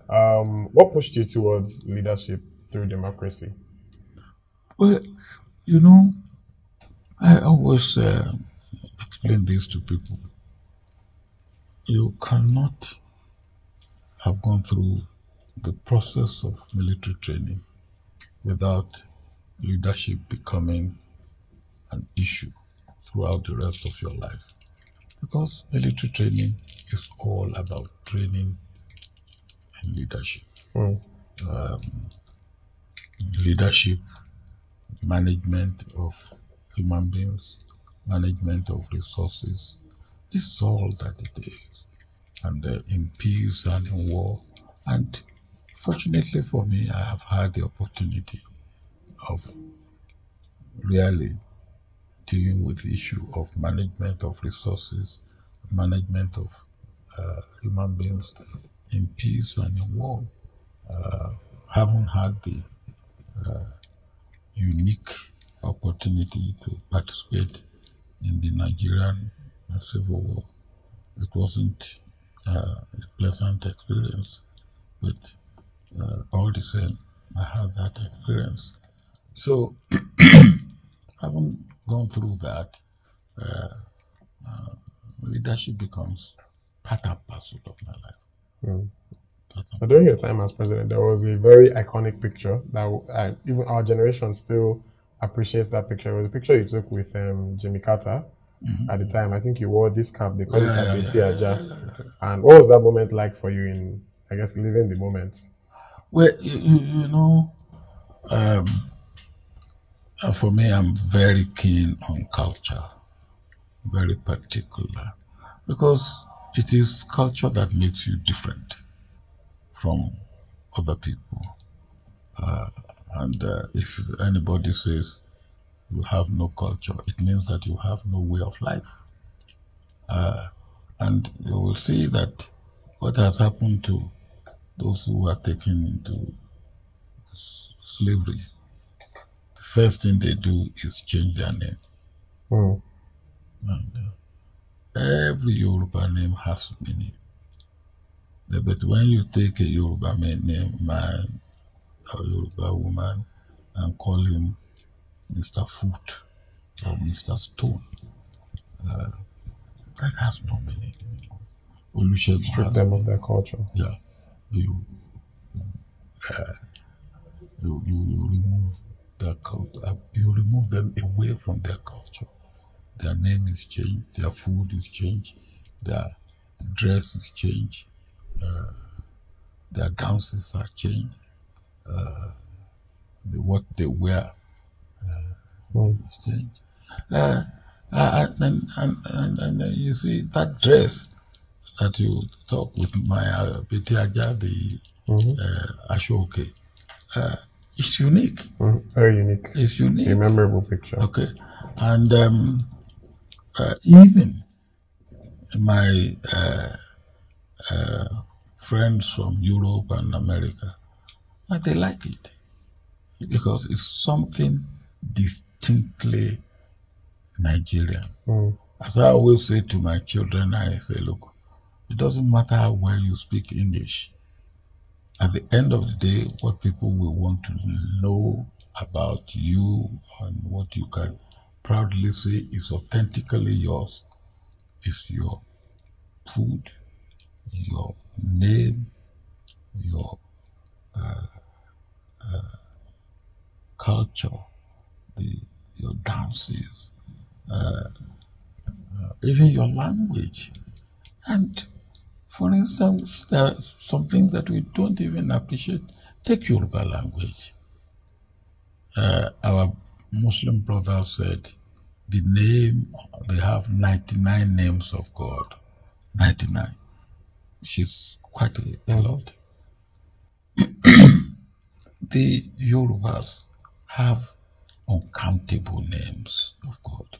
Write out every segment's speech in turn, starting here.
What pushed you towards leadership through democracy? Well, you know, I always explain this to people. You cannot have gone through the process of military training without leadership becoming an issue throughout the rest of your life. Because military training is all about training and leadership. Mm. Leadership, management of human beings, management of resources. This is all that it is. And in peace and in war. And fortunately for me, I have had the opportunity of really dealing with the issue of management of resources, management of human beings in peace and in war. Haven't had the unique opportunity to participate in the Nigerian Civil War. It wasn't a pleasant experience, but all the same, I had that experience. So, having gone through that, leadership becomes part and parcel of my life. Mm. So during your time as president, there was a very iconic picture that even our generation still appreciates that picture. It was a picture you took with Jimmy Carter at the time. I think you wore this cap. They call it Abeti Aja. And what was that moment like for you in, I guess, living the moment? Well, for me, I'm very keen on culture, very particular, because it is culture that makes you different from other people. And if anybody says you have no culture, it means that you have no way of life. And you will see that what has happened to those who were taken into slavery, the first thing they do is change their name. Mm. And every Yoruba name has meaning. But when you take a Yoruba man or Yoruba woman and call him Mr. Foot or Mr. Stone, that has no meaning. Olusegun Strip them of their culture. Yeah, you remove their culture. You remove them away from their culture. Their name is changed. Their food is changed. Their dress is changed. Their dances are changed. What they wear is changed. And you see that dress that you talk with my Betiaja, the Ashoke, it's unique. Very unique. It's unique. It's a memorable picture. Okay. And even my friends from Europe and America, they like it because it's something distinctly Nigerian. As I always say to my children, I say, look, it doesn't matter how well you speak English. At the end of the day, what people will want to know about you and what you can proudly say is authentically yours is your food, your name, your culture, your dances, even your language. And for instance, there are some things that we don't even appreciate. Take Yoruba language. Our Muslim brother said they have 99 names of God. 99, which is quite a lot. The Yorubas have uncountable names of God.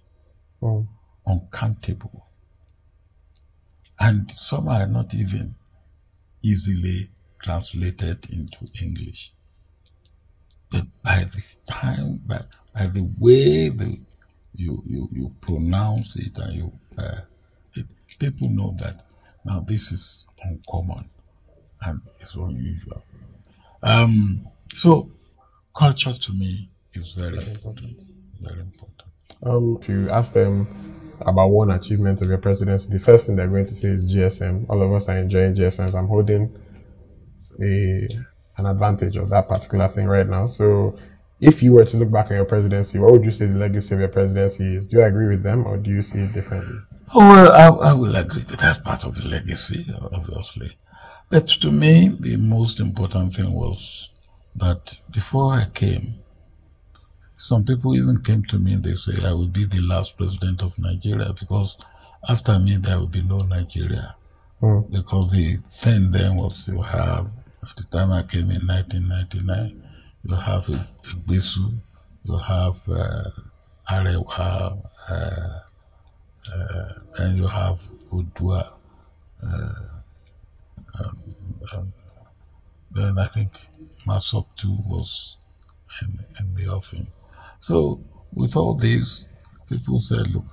Uncountable. And some are not even easily translated into English. But by this time, by the way you pronounce it and people know that now this is uncommon. and it's unusual. So culture to me is very important. Very important. If you ask them about one achievement of your presidency, the first thing they're going to say is GSM. All of us are enjoying GSMs. I'm holding an advantage of that particular thing right now. So if you were to look back on your presidency, what would you say the legacy of your presidency is? Do you agree with them or do you see it differently? Oh, well, I will agree that that's part of the legacy, obviously. But to me, the most important thing was that before I came, some people even came to me and they say I will be the last president of Nigeria because after me there will be no Nigeria. Because the thing then was you have, at the time I came in 1999, you have a Gbesu, you have Arewa, and you have Udua. Then I think Masop too was in the offing. So with all this, people said, look,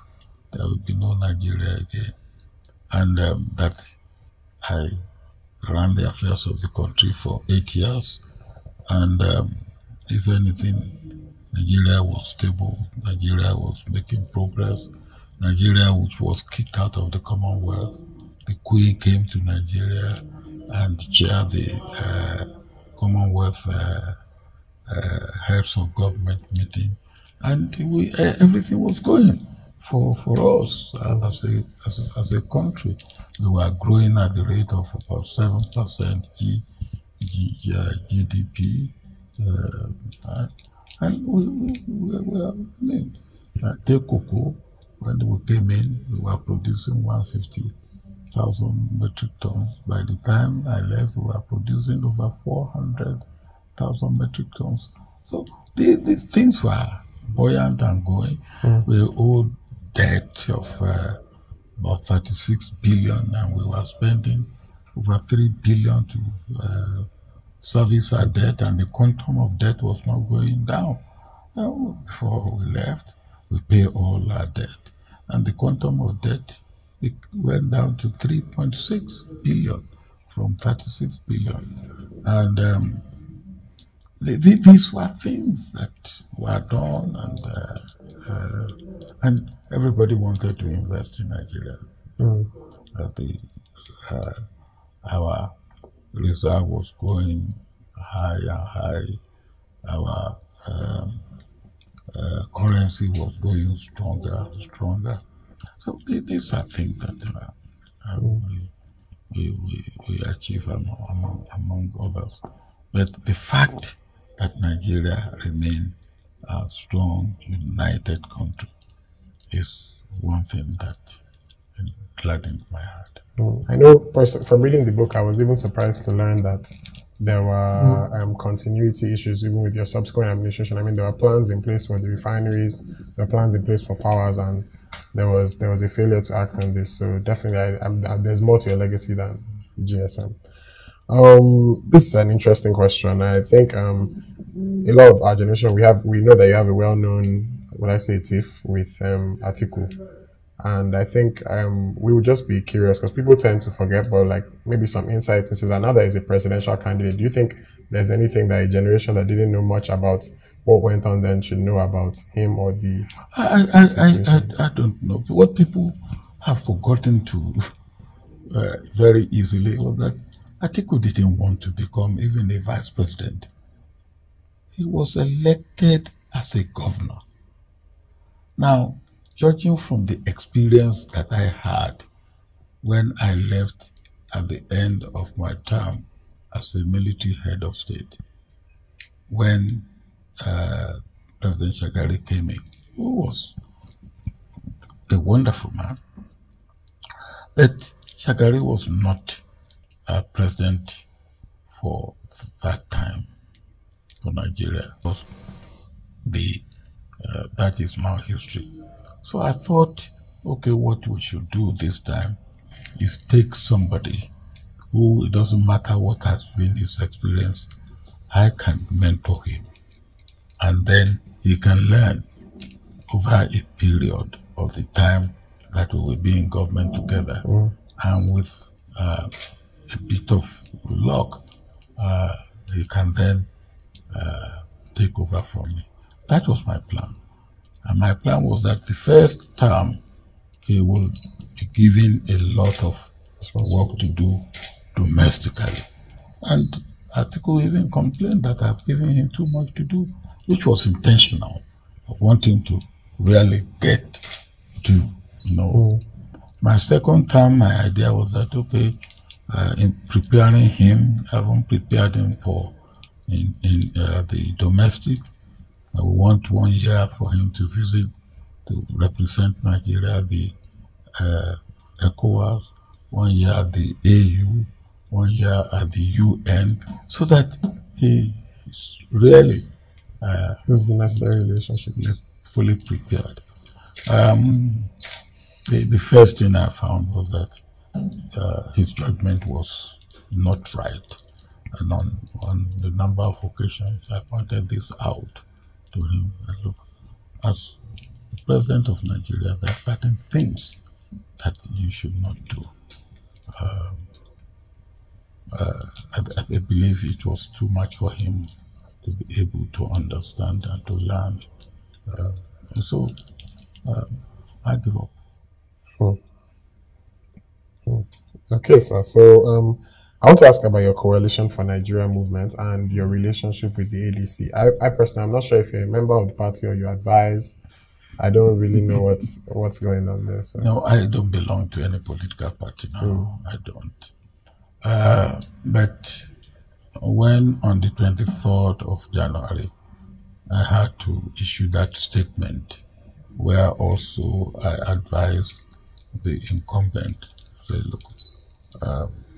there will be no Nigeria again. And that I ran the affairs of the country for 8 years. And if anything, Nigeria was stable. Nigeria was making progress. Nigeria, which was kicked out of the Commonwealth, the Queen came to Nigeria and chaired the Commonwealth heads of government meeting, and everything was going for us as a country. We were growing at the rate of about 7% GDP, and we were take cocoa. When we came in, we were producing 150,000 metric tons. By the time I left, we were producing over 400,000 metric tons. So the things were buoyant and going. We owed debt of about 36 billion, and we were spending over 3 billion to service our debt, and the quantum of debt was not going down. Now, before we left, we paid all our debt, and the quantum of debt it went down to 3.6 billion from 36 billion. And these were things that were done, and everybody wanted to invest in Nigeria. Our reserve was going high and high. Our currency was going stronger and stronger. So these are things that we achieve among others. But the fact that Nigeria remained a strong, united country is one thing that gladdened my heart. I know from reading the book, I was even surprised to learn that there were continuity issues even with your subsequent administration. I mean, there were plans in place for the refineries, there were plans in place for powers, and there was a failure to act on this. So definitely, there's more to your legacy than GSM. This is an interesting question. I think a lot of our generation, we know that you have a well-known, would I say, tiff with Atiku. And I think we would just be curious because people tend to forget, but like maybe some insight into that. Now that he's a presidential candidate, do you think there's anything that a generation that didn't know much about what went on then should know about him or the? I don't know. What people have forgotten to very easily was that Atiku didn't want to become even a vice president. He was elected as a governor. Now, judging from the experience that I had when I left at the end of my term as a military head of state, when President Shagari came in, who was a wonderful man, but Shagari was not a president for that time for Nigeria. Because that is now history. So I thought, okay, what we should do this time is take somebody who, it doesn't matter what has been his experience, I can mentor him. And then he can learn over a period of the time that we will be in government together and with a bit bit of luck, he can then take over from me. That was my plan. And my plan was that the first term, he will be given a lot of work to do domestically. And Atiku even complained that I've given him too much to do, which was intentional. I want him to really get to, My second term, my idea was that, okay, in preparing him, I haven't prepared him for the domestic. I want 1 year for him to visit, to represent Nigeria, the ECOWAS, 1 year at the AU, 1 year at the UN, so that he is really the necessary relationships fully prepared. The first thing I found was that his judgment was not right. And on the number of occasions I pointed this out to him. Look, as the president of Nigeria, there are certain things that you should not do. I believe it was too much for him to be able to understand and to learn. So I give up. Okay, sir. So I want to ask about your Coalition for Nigeria movement and your relationship with the ADC. I personally, I'm not sure if you're a member of the party or you advise. I don't really know what's going on there. So. No, I don't belong to any political party now. I don't. But when on the 23rd of January, I had to issue that statement where also I advised the incumbent, say, look,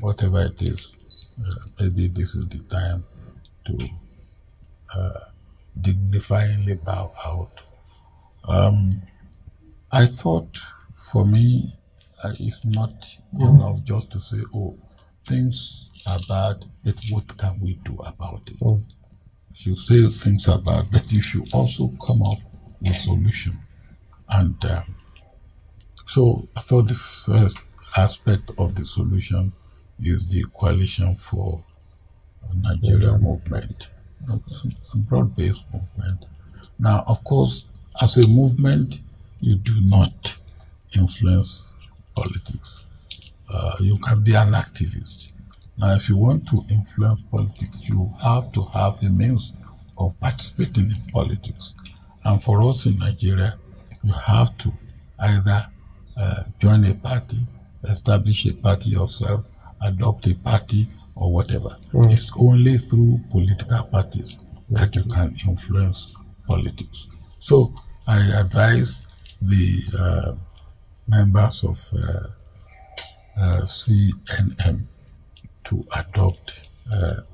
whatever it is, maybe this is the time to dignifyingly bow out. I thought for me, it's not enough just to say, oh, things are bad, but what can we do about it? You say things are bad, but you should also come up with solution. And so I thought the first aspect of the solution is the Coalition for Nigeria movement, a broad-based movement. Now, of course, as a movement, you do not influence politics. You can be an activist. Now, if you want to influence politics, you have to have a means of participating in politics. And for us in Nigeria, you have to either join a party, establish a party yourself, adopt a party, or whatever. It's only through political parties that you can influence politics. So I advise the members of CNM to adopt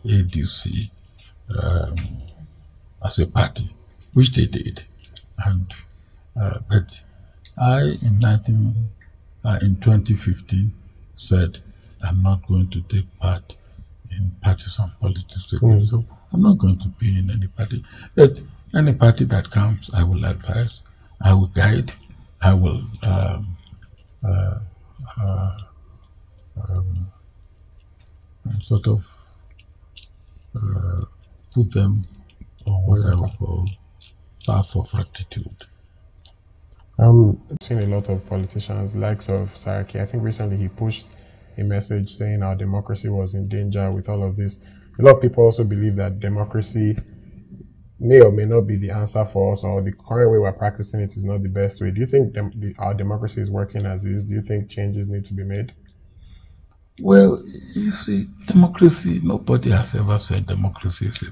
ADC as a party, which they did. And but I, in 2015, said I'm not going to take part in partisan politics. So I'm not going to be in any party. But any party that comes, I will advise, I will guide, I will sort of put them on what I would call path of rectitude. I've seen a lot of politicians, likes of Saraki. I think recently he pushed a message saying our democracy was in danger with all of this. A lot of people also believe that democracy may or may not be the answer for us, or the current way we're practicing it is not the best way. Do you think our democracy is working as is? Do you think changes need to be made? Well, you see, democracy, nobody has ever said democracy is a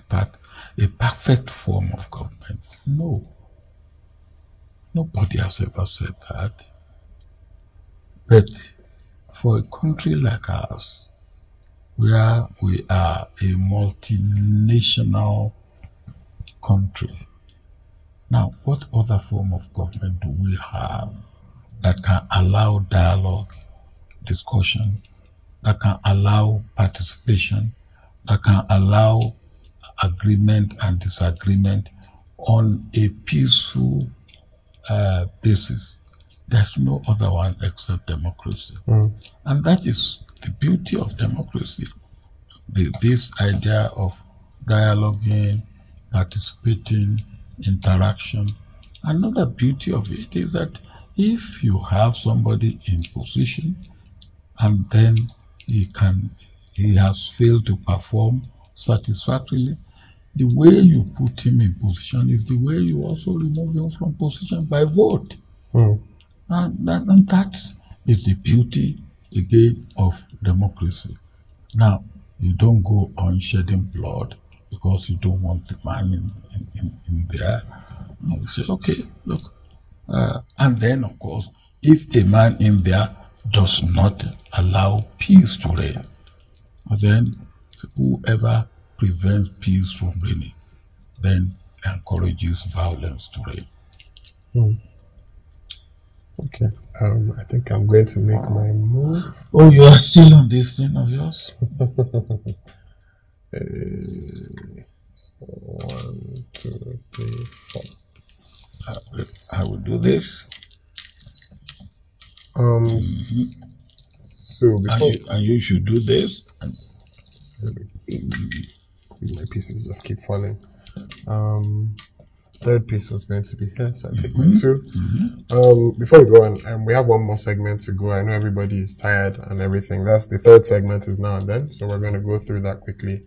perfect form of government. No. Nobody has ever said that. But for a country like ours, where we are a multinational country, now what other form of government do we have that can allow dialogue, discussion, that can allow participation, that can allow agreement and disagreement on a peaceful basis? There's no other one except democracy. And that is the beauty of democracy. this idea of dialoguing, participating, interaction. Another beauty of it is that if you have somebody in position and then he has failed to perform satisfactorily, the way you put him in position is the way you also remove him from position by vote. And that is the beauty, again, of democracy. Now, you don't go on shedding blood because you don't want the man in there. You say, okay, look. And then, of course, if a man in there does not allow peace to reign, then whoever prevents peace from reigning then encourages violence to reign. Okay. I think I'm going to make my move. Oh, you are still on this thing of yours? 1, 2, 3, 4. I will do this. So before and you should do this. And my pieces just keep falling. Third piece was going to be here, so I take my 2. Before we go on, we have one more segment to go. I know everybody is tired and everything. That's the third segment is now and then, so we're going to go through that quickly.